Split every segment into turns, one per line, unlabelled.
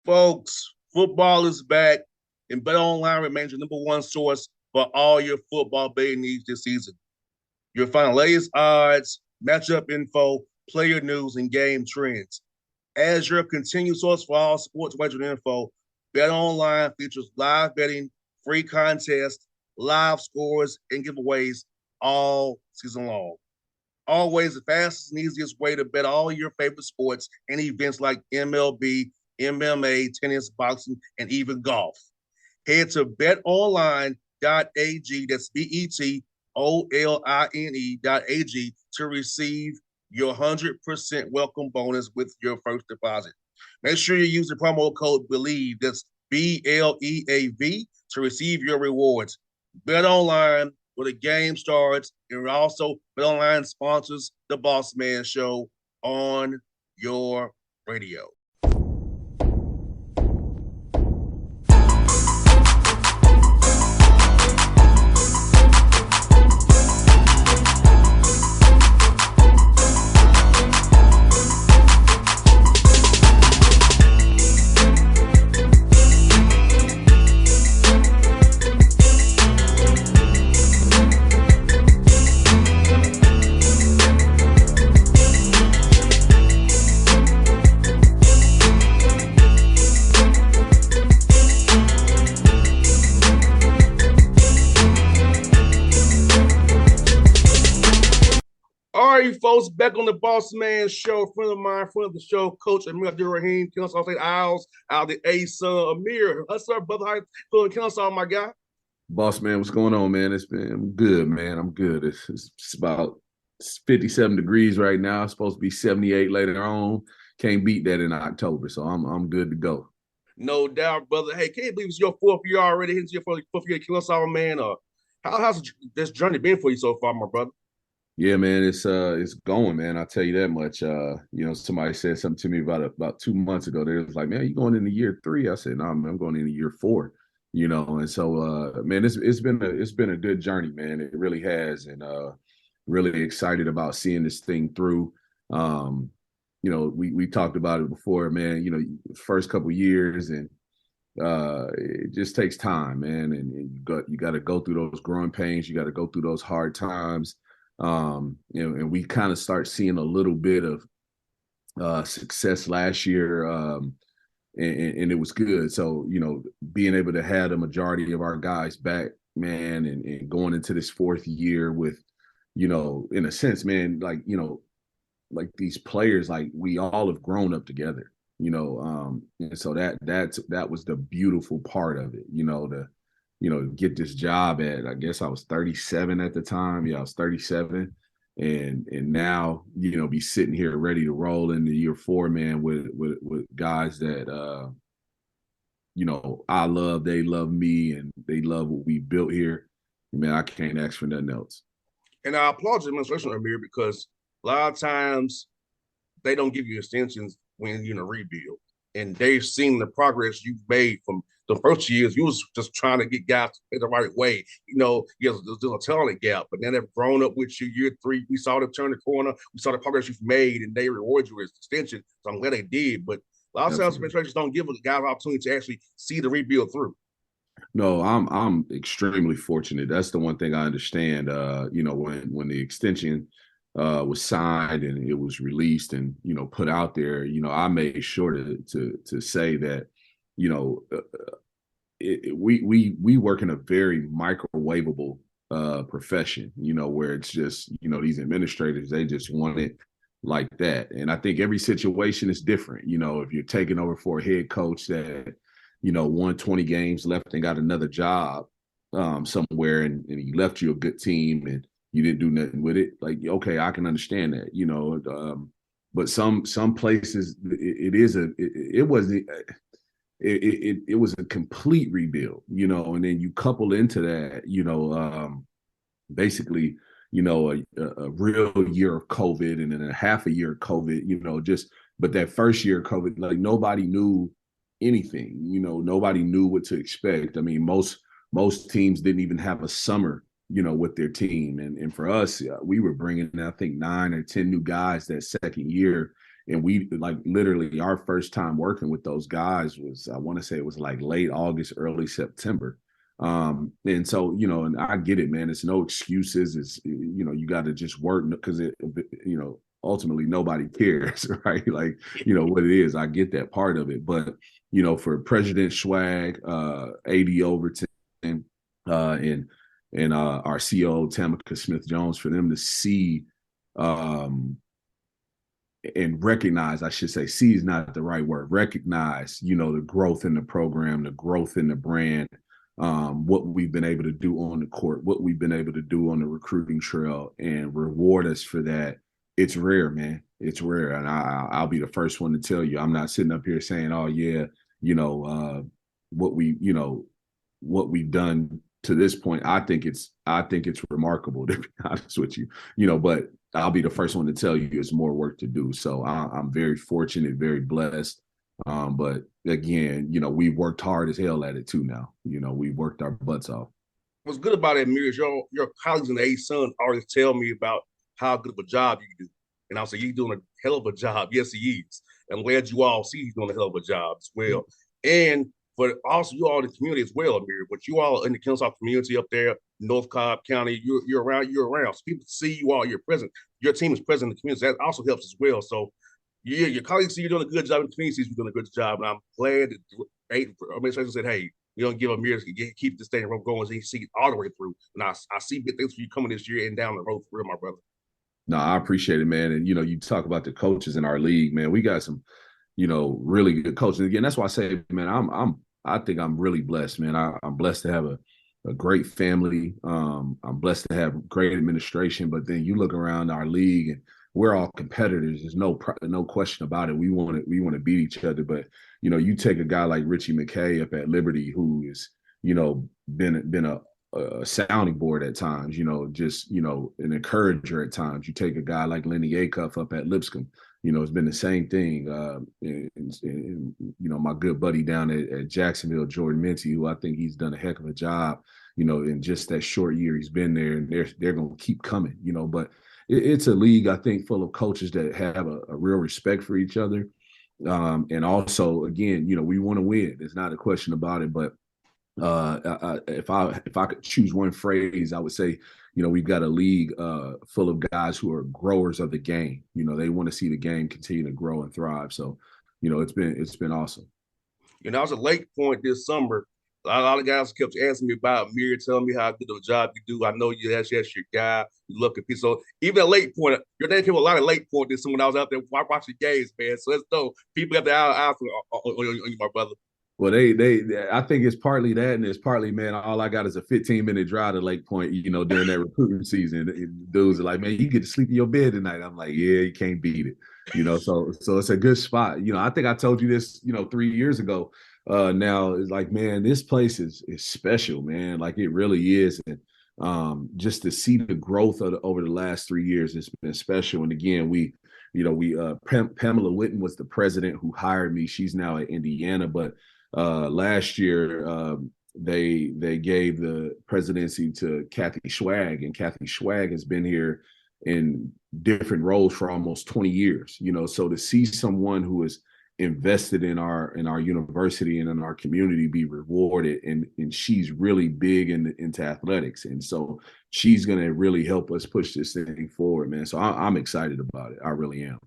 Folks, football is back, and BetOnline remains your number one source for all your football betting needs this season. You'll find latest odds, matchup info, player news, and game trends. As your continued source for all sports wagering info, BetOnline features live betting, free contests, live scores, and giveaways all season long. Always the fastest and easiest way to bet all your favorite sports and events like MLB, MMA, tennis, boxing, and even golf. Head to betonline.ag, that's betonline.ag, to receive your 100% welcome bonus with your first deposit. Make sure you use the promo code BELIEVE, that's BLEAV, to receive your rewards. Bet online where the game starts, and also BetOnline sponsors the Bossman Show on your radio. All right, folks, back on the Bossman Show. Friend of mine, friend of the show, Coach Amir Abdur-Rahim, Kennesaw State Owls, out the A-Son, Amir. What's up, brother? How you feeling, Kennesaw, my guy?
Boss man, what's going on, man? I'm good, man. I'm good. It's about 57 degrees right now. It's supposed to be 78 later on. Can't beat that in October, so I'm good to go.
No doubt, brother. Hey, can't believe it's your fourth year already. Into your fourth year at Kennesaw, man. How's this journey been for you so far, my brother?
Yeah, man, it's going, man. I'll tell you that much. Somebody said something to me about 2 months ago. They was like, man, you going into year 3? I said, no, man, I'm going into year 4. And so man, it's been a good journey, man. It really has, and really excited about seeing this thing through. We talked about it before, man. First couple years, and it just takes time, man. And you got to go through those growing pains. You got to go through those hard times. And we kind of start seeing a little bit of success last year, and it was good. So, being able to have the majority of our guys back, man, and going into this 4th year with, in a sense, man, like these players, like we all have grown up together, and so that was the beautiful part of it, get this job at, I guess I was 37 at the time. Yeah, I was 37. And now, be sitting here ready to roll into year 4, man, with guys that, I love, they love me, and they love what we built here. Man, I can't ask for nothing else.
And I applaud the administration, Amir, because a lot of times they don't give you extensions when you're in a rebuild. And they've seen the progress you've made from the first years. You was just trying to get guys to play the right way. There's a talent gap, but then they've grown up with you. Year 3, we saw them turn the corner. We saw the progress you've made, and they reward you with extension. So I'm glad they did. But a lot of times administrations don't give a guy an opportunity to actually see the rebuild through.
No, I'm extremely fortunate. That's the one thing I understand. When the extension was signed and it was released and put out there, I made sure to say that we work in a very microwavable profession, where it's just these administrators, they just want it like that. And I think every situation is different. If you're taking over for a head coach that won 20 games left and got another job somewhere, and he left you a good team and you didn't do nothing with it, like, okay, I can understand that, but some places it was a complete rebuild, and then you couple into that, basically, a real year of COVID and then a half a year of COVID, but that first year of COVID, like nobody knew anything, nobody knew what to expect. I mean, most teams didn't even have a summer, with their team. And for us, we were bringing, I think, 9 or 10 new guys that second year, And we like literally our first time working with those guys was, I want to say it was like late August, early September. And so, and I get it, man. It's no excuses. It's, you got to just work because ultimately nobody cares, right? Like, what it is. I get that part of it. But, for President Swag, AD Overton, and our CEO Tamika Smith Jones, for them to see and recognize, I should say, see is not the right word, recognize, the growth in the program, the growth in the brand, what we've been able to do on the court, what we've been able to do on the recruiting trail, and reward us for that. It's rare, man. It's rare. And I'll be the first one to tell you, I'm not sitting up here saying, oh yeah, what we've done to this point. I think it's remarkable, to be honest with you, but I'll be the first one to tell you there's more work to do. So I'm very fortunate, very blessed. But again, we've worked hard as hell at it too now. We've worked our butts off.
What's good about it, Amir, is your colleagues in the A-Sun always tell me about how good of a job you do. And I'll say, you're doing a hell of a job. Yes, he is. I'm glad you all see he's doing a hell of a job as well. And but also you all in the community as well, Amir. But you all in the Kennesaw community up there, North Cobb County, you're around. So people see you all, you're present. Your team is present in the community. That also helps as well. So yeah, your colleagues see you're doing a good job in the community, sees you're doing a good job. And I'm glad that administration said, hey, we don't give Amir to keep this thing going so he see it all the way through. And I see big things for you coming this year and down the road for real, my brother.
No, I appreciate it, man. And you talk about the coaches in our league, man. We got some, really good coaches. And again, that's why I say, man, I think I'm really blessed, man. I'm blessed to have a great family. I'm blessed to have great administration. But then you look around our league and we're all competitors. There's no question about it. We want to beat each other. But you take a guy like Richie McKay up at Liberty, who is been a sounding board at times. Just an encourager at times. You take a guy like Lenny Acuff up at Lipscomb. It's been the same thing. And my good buddy down at Jacksonville, Jordan Mincy, who I think he's done a heck of a job. In just that short year he's been there, and they're going to keep coming. But it's a league, I think, full of coaches that have a real respect for each other. And also, again, we want to win. There's not a question about it. But if I could choose one phrase, I would say, we've got a league full of guys who are growers of the game. They want to see the game continue to grow and thrive. So, it's been awesome.
I was at Lake Point this summer. A lot of guys kept asking me about Amir, telling me how good of a job you do. I know that's your guy. You look at people. So even at Lake Point, your name came a lot of Lake Point this summer when I was out there watching games, man. So it's dope. People got their eyes on you, my brother.
Well, they I think it's partly that, and it's partly, man, all I got is a 15-minute drive to Lake Point, during that recruiting season. Dudes are like, man, you get to sleep in your bed tonight. I'm like, yeah, you can't beat it. So it's a good spot. I think I told you this, 3 years ago. Now it's like, man, this place is special, man. Like it really is. And just to see the growth over the last 3 years, it's been special. And again, Pamela Witten was the president who hired me. She's now at Indiana, but last year they gave the presidency to Kathy Schwag, and Kathy Schwag has been here in different roles for almost 20 years. So to see someone who is invested in our university and in our community be rewarded, and she's really big into athletics, and so she's going to really help us push this thing forward, man. So I'm excited about it. I really am.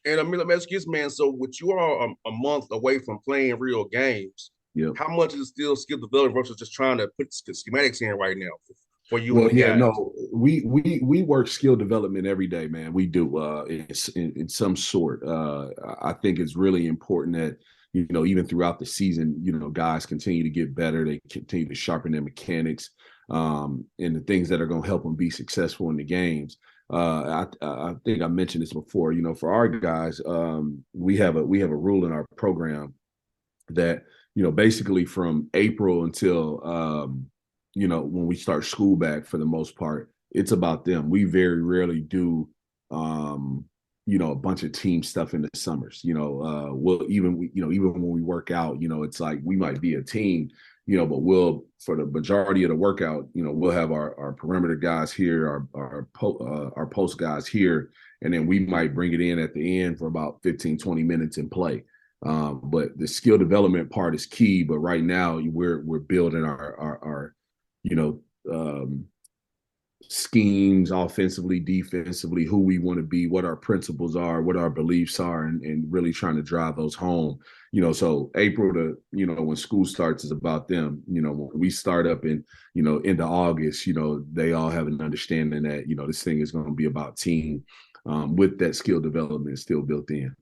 And I mean, let me ask you this, man. So, with you all a month away from playing real games, how much is still skill development versus just trying to put schematics in right now for you?
Well, yeah, no, we work skill development every day, man. We do in some sort. I think it's really important that even throughout the season, guys continue to get better. They continue to sharpen their mechanics and the things that are going to help them be successful in the games. I think I mentioned this before. For our guys, we have a rule in our program that basically from April until when we start school back, for the most part, it's about them. We very rarely do a bunch of team stuff in the summers. We'll even when we work out, it's like we might be a team, but we'll, for the majority of the workout, we'll have our perimeter guys here, our post guys here, and then we might bring it in at the end for about 15, 20 minutes and play. But the skill development part is key. But right now we're building our you know, schemes offensively, defensively, who we want to be, what our principles are, what our beliefs are, and really trying to drive those home. So April to, when school starts is about them. When we start up in, into August, they all have an understanding that, this thing is going to be about team, with that skill development still built in.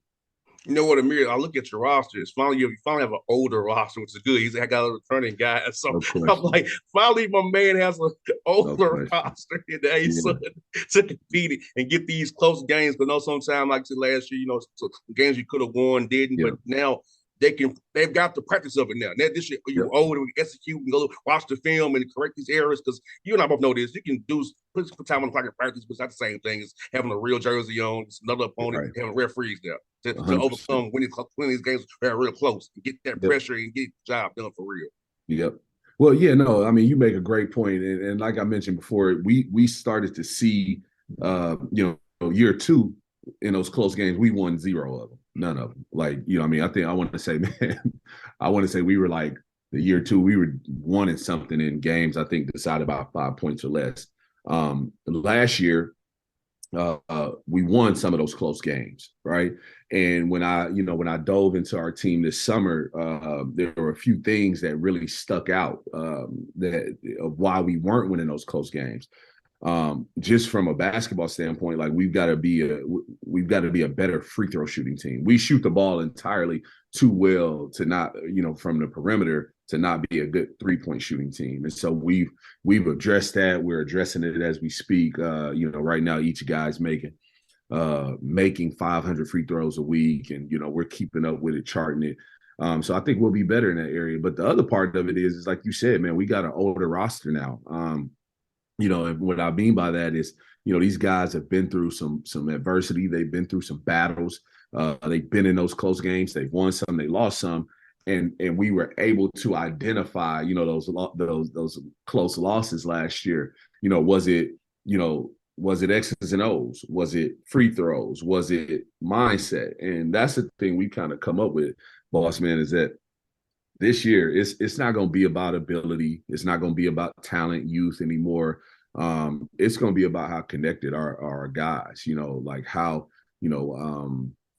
You know what, Amir? I look at your roster. It's finally you finally have an older roster, which is good. I got a returning guy, so I'm like, finally, my man has an older roster in the A-Sun to compete and get these close games. But no, sometimes like I said last year, so games you could have won didn't. But now they've got the practice of it now. Now this year you're older, we execute and go watch the film and correct these errors, because you and I both know this. You can put time on the clock in practice, but it's not the same thing as having a real jersey on. It's another opponent, having referees there to overcome winning these games that are real close and get that pressure and get the job done for real.
Yep. Well, yeah, no, I mean, you make a great point. And like I mentioned before, we started to see, year two in those close games, we won 0 of them. None of them. Like, I want to say, we were like the year two, we were wanting something in games, I think decided about 5 points or less. Last year, we won some of those close games, right? And when I dove into our team this summer, there were a few things that really stuck out of why we weren't winning those close games. Just from a basketball standpoint, like we've got to be a better free throw shooting team. We shoot the ball entirely too well to not, from the perimeter to not be a good 3-point shooting team. And so we've addressed that. We're addressing it as we speak. Right now each guy's making 500 free throws a week, and we're keeping up with it, charting it. So I think we'll be better in that area. But the other part of it is like you said, man, we got an older roster now. And what I mean by that is, these guys have been through some adversity. They've been through some battles. They've been in those close games. They've won some, they lost some. And we were able to identify, those close losses last year. Was it X's and O's? Was it free throws? Was it mindset? And that's the thing we kind of come up with, Bossman, is that this year it's not going to be about ability. It's not going to be about talent, youth anymore. It's going to be about how connected our guys, like how,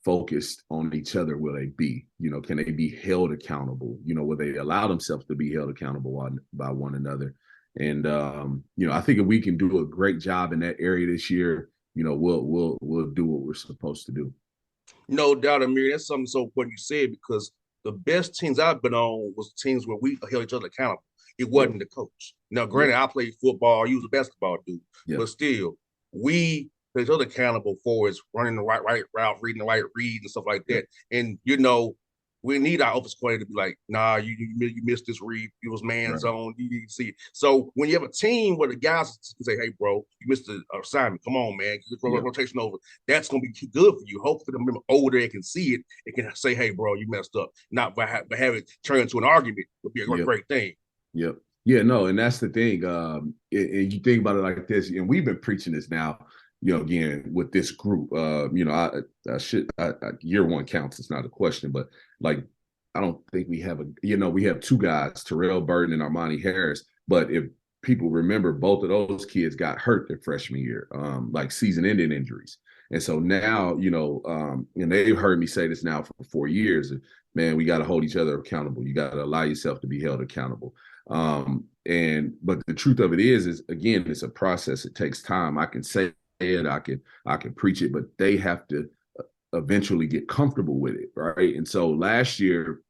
focused on each other will they be? Can they be held accountable? Will they allow themselves to be held accountable by one another? And I think if we can do a great job in that area this year, we'll do what we're supposed to do.
No doubt, Amir. That's something so important you said, because the best teams I've been on was teams where we held each other accountable. It wasn't the coach. Now, granted, I played football, you was a basketball dude, but still, we held each other accountable for is running the right route, reading the right read, and stuff like that. And we need our offensive coordinator to be like, nah, you missed this read. It was man zone. You need to see it. So when you have a team where the guys can say, hey, bro, you missed the assignment. Come on, man. Get the rotation over. That's going to be good for you. Hopefully, the older they can see it. It can say, hey, bro, you messed up. Not by having it turn into an argument would be a great thing.
Yep. Yeah, no, and that's the thing. And you think about it like this, and we've been preaching this now, again, with this group. Year one counts. It's not a question, but like, I don't think we have we have 2 guys, Terrell Burton and Armani Harris. But if people remember, both of those kids got hurt their freshman year, like season-ending injuries. And so now, and they've heard me say this now for 4 years, man, we got to hold each other accountable. You got to allow yourself to be held accountable. But the truth of it is again, it's a process. It takes time. I can say it, I can preach it, but they have to eventually get comfortable with it, right? And so last year,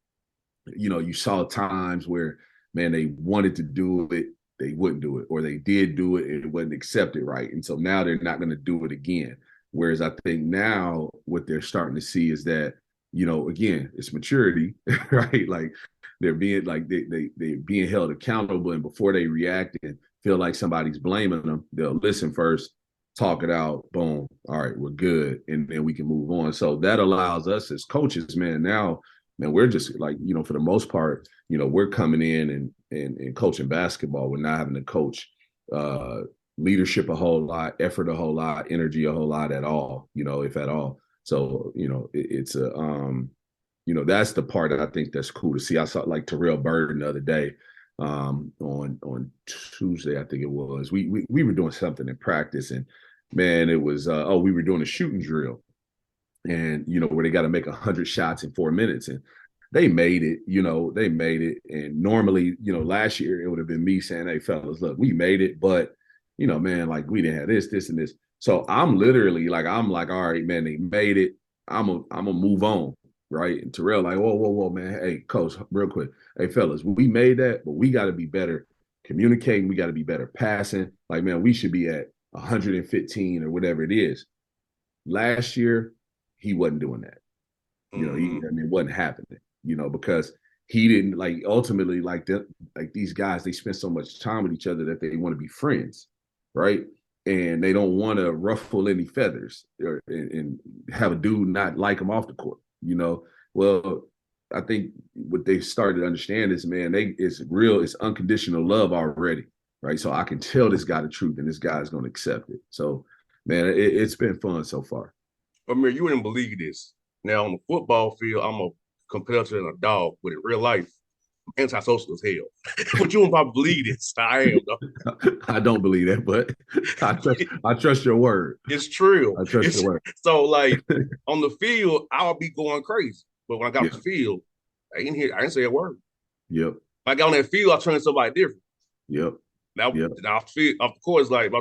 you saw times where, man, they wanted to do it, they wouldn't do it, or they did do it and it wasn't accepted, right? And so now they're not going to do it again. Whereas I think now what they're starting to see is that, again, it's maturity, right? Like they're being like they're being held accountable, and before they react and feel like somebody's blaming them, they'll listen first, talk it out, boom, all right, we're good, and then we can move on. So that allows us as coaches, man, now, man, we're just like, for the most part, we're coming in and coaching basketball. We're not having to coach leadership a whole lot, effort a whole lot, energy a whole lot at all, if at all. So, it's a that's the part that I think that's cool to see. I saw like Terrell Burden the other day, on Tuesday, I think it was. We were doing something in practice, and man, it was we were doing a shooting drill, and where they got to make 100 shots in 4 minutes, and they made it. They made it. And normally, last year it would have been me saying, "Hey, fellas, look, we made it, but man, like we didn't have this, and this." So I'm literally like, all right, man, they made it. I'm gonna move on, right? And Terrell like, whoa, man, hey, coach, real quick, hey, fellas, we made that, but we got to be better communicating. We got to be better passing. Like, man, we should be at 115 or whatever it is. Last year, he wasn't doing that. It wasn't happening. Because he didn't ultimately these guys, they spend so much time with each other that they want to be friends, right? And they don't want to ruffle any feathers and have a dude not like them off the court. Well, I think what they started to understand is, man, it's unconditional love already, right? So I can tell this guy the truth, and this guy is going to accept it. So, man, it's been fun so far.
Amir, you wouldn't believe this. Now on the football field, I'm a competitor and a dog, but in real life, I'm antisocial as hell. But you won't probably believe this. I am, though.
I don't believe that, but I trust your word.
It's true.
I trust your word.
So, on the field, I'll be going crazy. But when I got off the field, I didn't say a word.
Yep.
If I got on that field, I turned into somebody different.
Yep.
Now, off the field, off the court, it's like,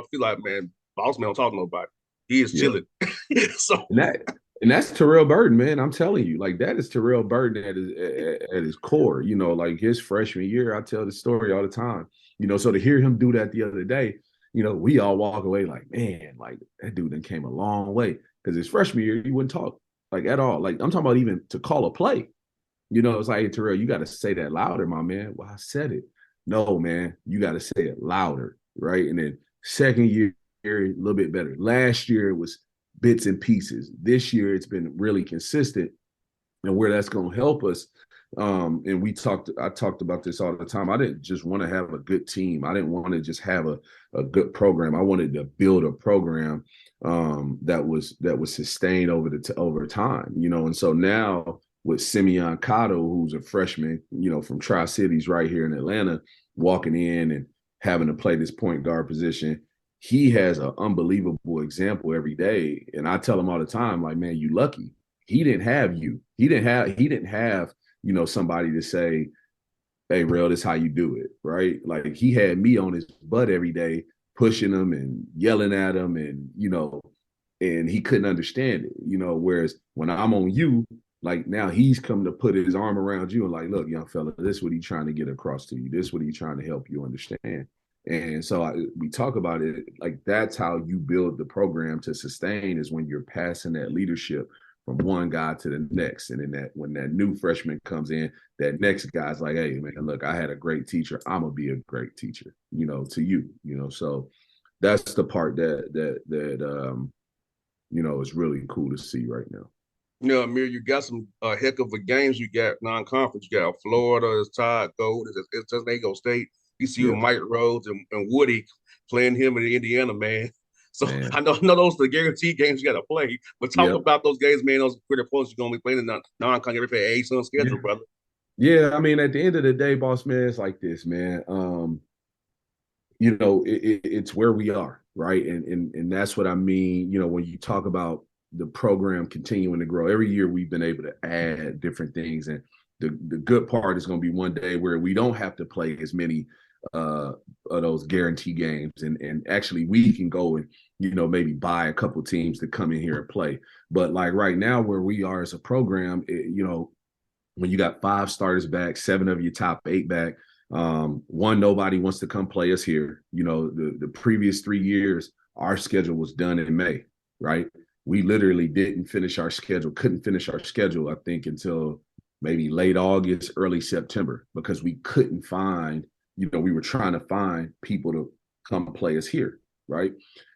man, Bossman don't talk to nobody. He is chilling. So
and that's Terrell Burden, man. I'm telling you, that is Terrell Burden at his core. His freshman year, I tell the story all the time. So to hear him do that the other day, we all walk away like, man, that dude then came a long way. Because his freshman year, he wouldn't talk at all. I'm talking about even to call a play. It's like, hey, Terrell, you got to say that louder, my man. Well, I said it. No, man, you got to say it louder, right? And then second year, a little bit better. Last year, it was bits and pieces. This year, it's been really consistent, and where that's going to help us. And I talked about this all the time. I didn't just want to have a good team. I didn't want to just have a good program. I wanted to build a program that was sustained over time. And so now with Simeon Cotto, who's a freshman, from Tri-Cities right here in Atlanta, walking in and having to play this point guard position, he has an unbelievable example every day. And I tell him all the time, like, man, you lucky. He didn't have you. He didn't have somebody to say, hey, Real, this is how you do it, right? Like, he had me on his butt every day, pushing him and yelling at him, and and he couldn't understand it, whereas when I'm on you, now he's come to put his arm around you and like, look, young fella, this is what he's trying to get across to you. This is what he's trying to help you understand. And so we talk about it that's how you build the program to sustain, is when you're passing that leadership from one guy to the next. And then when that new freshman comes in, that next guy's like, hey, man, look, I had a great teacher. I'm going to be a great teacher, to you, so that's the part that is really cool to see right now.
Amir, you got some heck of a games. You got non-conference. You got Florida, it's Todd Gold, it's San Diego State. You see with Mike Rhodes and Woody playing him in Indiana, man. So I know those are the guaranteed games you got to play. But talk about those games, man. Those pretty opponents you're going to be playing in the non-con. You play a on schedule, brother.
Yeah, I mean, at the end of the day, boss man, it's like this, man. It's where we are, right? And that's what I mean. When you talk about the program continuing to grow, every year we've been able to add different things, and the good part is going to be one day where we don't have to play as many of those guarantee games, and actually we can go and maybe buy a couple teams to come in here and play. But right now, where we are as a program, when you got 5 starters back, 7 of your top 8 back, nobody wants to come play us here. The previous 3 years, our schedule was done in May, right? We literally couldn't finish our schedule, I think, until maybe late August, early September, because we couldn't find, we were trying to find people to come play us here, right?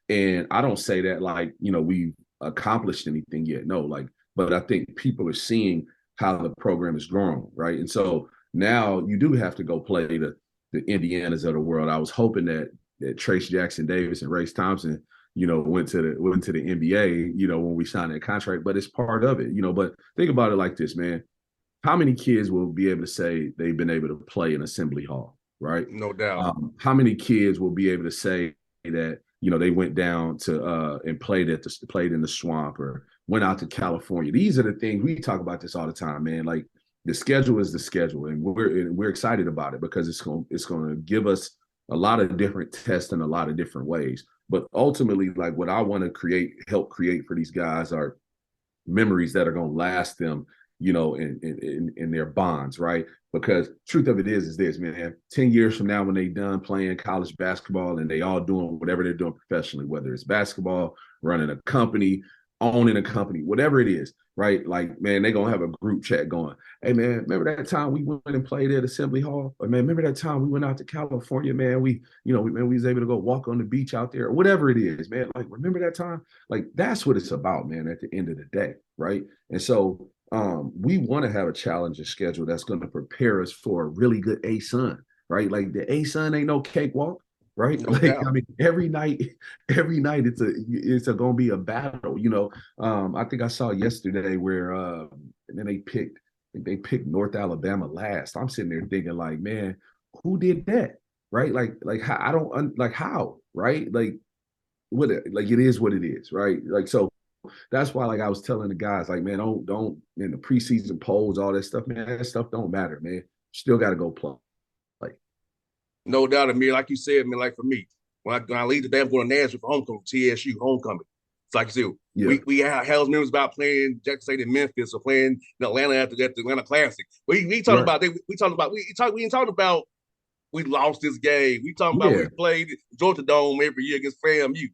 And I don't say that we've accomplished anything yet. No, but I think people are seeing how the program is growing, right? And so now you do have to go play the Indianas of the world. I was hoping that that Trace Jackson Davis and Race Thompson, went to the NBA, when we signed that contract. But it's part of it, But think about it like this, man. How many kids will be able to say they've been able to play in Assembly Hall, right?
No doubt.
How many kids will be able to say that they went down to and played in the swamp or went out to California? These are the things we talk about this all the time, man. Like the schedule is the schedule, and we're excited about it because it's going to give us a lot of different tests in a lot of different ways. But ultimately, like what I want to help create for these guys are memories that are going to last them, in their bonds, right? Because truth of it is this, man, 10 years from now, when they done playing college basketball and they all doing whatever they're doing professionally, whether it's basketball, running a company, owning a company, whatever it is, right? Like, man, they're going to have a group chat going, hey, man, remember that time we went and played at Assembly Hall? Or, man, remember that time we went out to California, man? We was able to go walk on the beach out there, or whatever it is, man. Like, remember that time? Like, that's what it's about, man, at the end of the day, right? And so we want to have a challenging schedule that's going to prepare us for a really good ASUN, right? Like the ASUN ain't no cakewalk, right?
No
like
doubt.
I mean, every night it's going to be a battle. I think I saw yesterday where and then they picked North Alabama last. I'm sitting there thinking like, man, who did that, right? Like how, I don't like how, right? Like what, like it is what it is, right? Like so. That's why, like I was telling the guys, like, man, don't in the preseason polls, all that stuff, man, that stuff don't matter, man. Still got to go play. Like,
No doubt, Amir. Like you said, man, like for me, when I leave today, I'm going to Nashville for homecoming, TSU homecoming. It's like you said,
yeah,
we have Hell's members about playing Jackson State in Memphis or playing in Atlanta after that, the Atlanta Classic. We talking
right,
about we ain't talking about we lost this game. We talking about
yeah.
we played Georgia Dome every year against FAMU.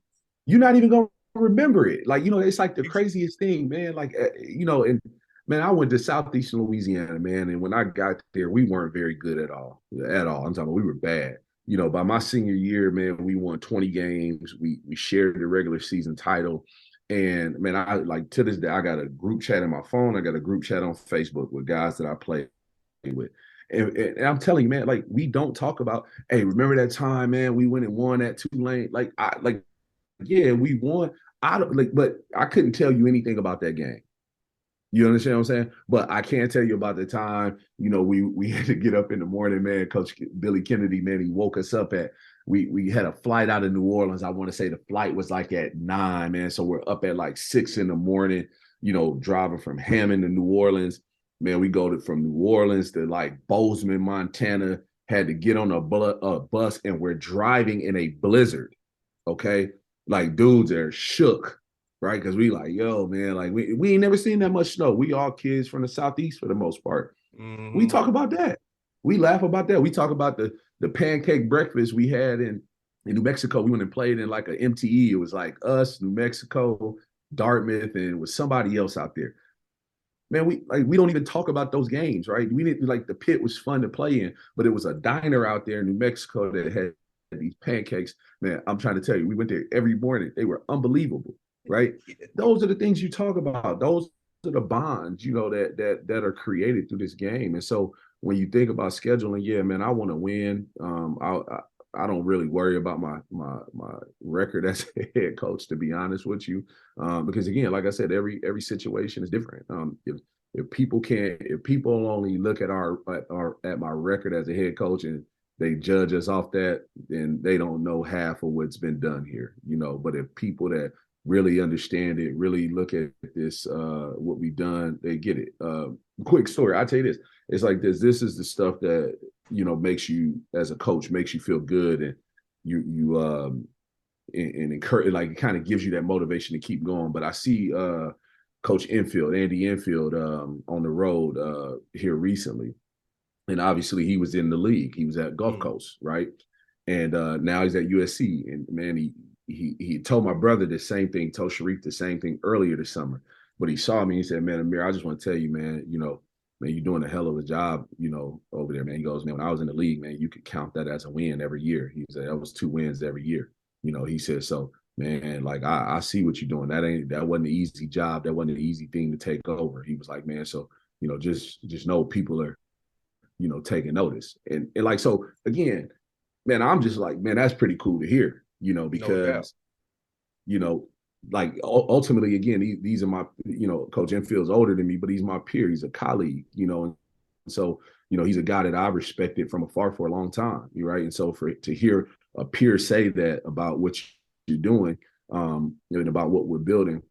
You're not even gonna remember it. Like, it's like the craziest thing, man. Like, and man, I went to Southeastern Louisiana, man, and when I got there, we weren't very good at all. At all. I'm talking about we were bad. By my senior year, man, we won 20 games. We shared the regular season title. And man, I like to this day, I got a group chat in my phone. I got a group chat on Facebook with guys that I play with. And I'm telling you, man, like we don't talk about, hey, remember that time, man, we went and won at Tulane. Yeah, we won. I don't like, but I couldn't tell you anything about that game. You understand what I'm saying? But I can't tell you about the time, we had to get up in the morning, man. Coach Billy Kennedy, man, he woke us up at we had a flight out of New Orleans. I want to say the flight was like at 9, man. So we're up at like 6 in the morning, driving from Hammond to New Orleans. Man, we go from New Orleans to like Bossman, Montana, had to get on a bus, and we're driving in a blizzard. Okay. Like dudes are shook, right? Because we like, yo, man, like we ain't never seen that much snow. We all kids from the Southeast for the most part. We talk about that. We laugh about that. We talk about the pancake breakfast we had in New Mexico. We went and played in like an MTE. It was like us, New Mexico, Dartmouth, and it was somebody else out there. Man, we don't even talk about those games, right? We didn't like the pit was fun to play in, but it was a diner out there in New Mexico that had these pancakes. Man, I'm trying to tell you, we went there every morning. They were unbelievable, right? Those are the things you talk about. Those are the bonds, that are created through this game. And so when you think about scheduling, yeah, man, I want to win. I don't really worry about my record as a head coach, to be honest with you, because again, like I said, every situation is different. If people only look at at my record as a head coach and they judge us off that, then they don't know half of what's been done here, But if people that really understand it, really look at this, what we've done, they get it. Quick story, I'll tell you this. It's like this. This is the stuff that, makes you as a coach, makes you feel good. And you and encourage, like it kind of gives you that motivation to keep going. But I see Coach Andy Enfield, on the road here recently. And obviously he was in the league. He was at Gulf Coast, right? And now he's at USC. And man, he told my brother the same thing, told Sharif the same thing earlier this summer. But he saw me, he said, man, Amir, I just want to tell you, man, man, you're doing a hell of a job, over there, man. He goes, man, when I was in the league, man, you could count that as a win every year. He said that was 2 wins every year. He said, so man, like I see what you're doing. That wasn't an easy job. That wasn't an easy thing to take over. He was like, man, so just know people are, taking notice. And like, so again, man, I'm just like, man, that's pretty cool to hear,
No doubt.
because, you know, like ultimately, again, these are my, Coach Enfield's older than me, but he's my peer. He's a colleague, and so, he's a guy that I've respected from afar for a long time. You're right. And so to hear a peer say that about what you're doing, and about what we're building,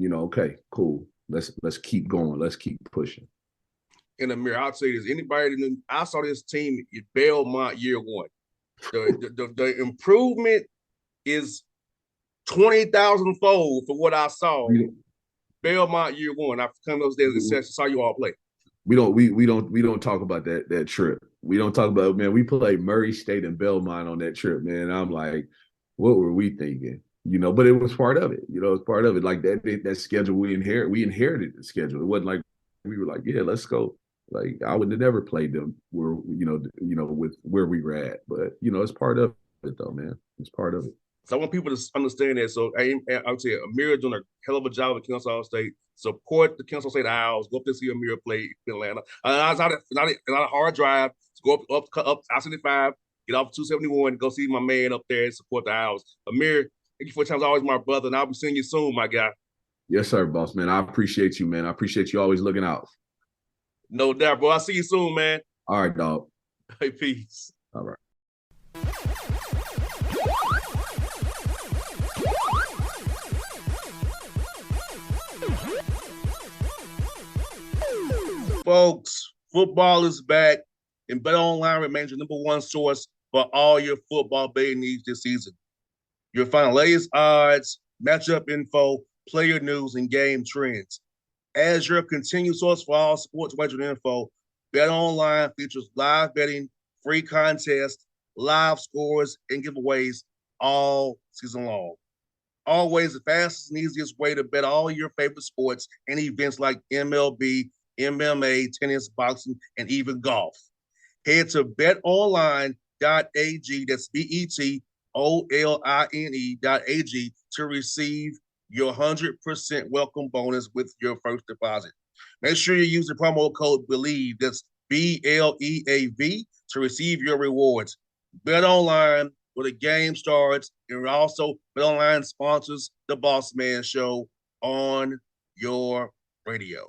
okay, cool. Let's keep going. Let's keep pushing.
And Amir, I'll say this: I saw this team at Belmont year one. The improvement is 20,000 fold for what I saw. Belmont year one. I come upstairs and saw you all play.
We don't talk about that trip. We don't talk about, man. We played Murray State and Belmont on that trip, man. I'm like, what were we thinking? But it was part of it. It's part of it. Like that schedule we inherited the schedule. It wasn't like we were like, yeah, let's go. Like I would have never played them where with where we were at. But it's part of it though, man. It's part of it.
So I want people to understand that. So I would say Amir doing a hell of a job at Kansas State. Support the Kansas State Owls. Go up to see Amir play in Atlanta. It's not a hard drive. Go up I-75, get off 271, go see my man up there and support the Owls. Amir, thank you for your time. Always my brother, and I'll be seeing you soon, my guy.
Yes, sir, boss man. I appreciate you, man. I appreciate you always looking out.
No doubt, bro. I'll see you soon, man.
All right, dog.
Hey, peace.
All right.
Folks, football is back, and BetOnline remains your number one source for all your football betting needs this season. You'll find latest odds, matchup info, player news, and game trends. As your continued source for all sports wagering info, BetOnline features live betting, free contests, live scores, and giveaways all season long. Always the fastest and easiest way to bet all your favorite sports and events like MLB, MMA, tennis, boxing, and even golf. Head to betonline.ag, that's betonline.ag, to receive your 100% welcome bonus with your first deposit. Make sure you use the promo code BELIEVE, that's BLEAV, to receive your rewards. BetOnline, where the game starts, and also BetOnline sponsors the Bossman Show on your radio.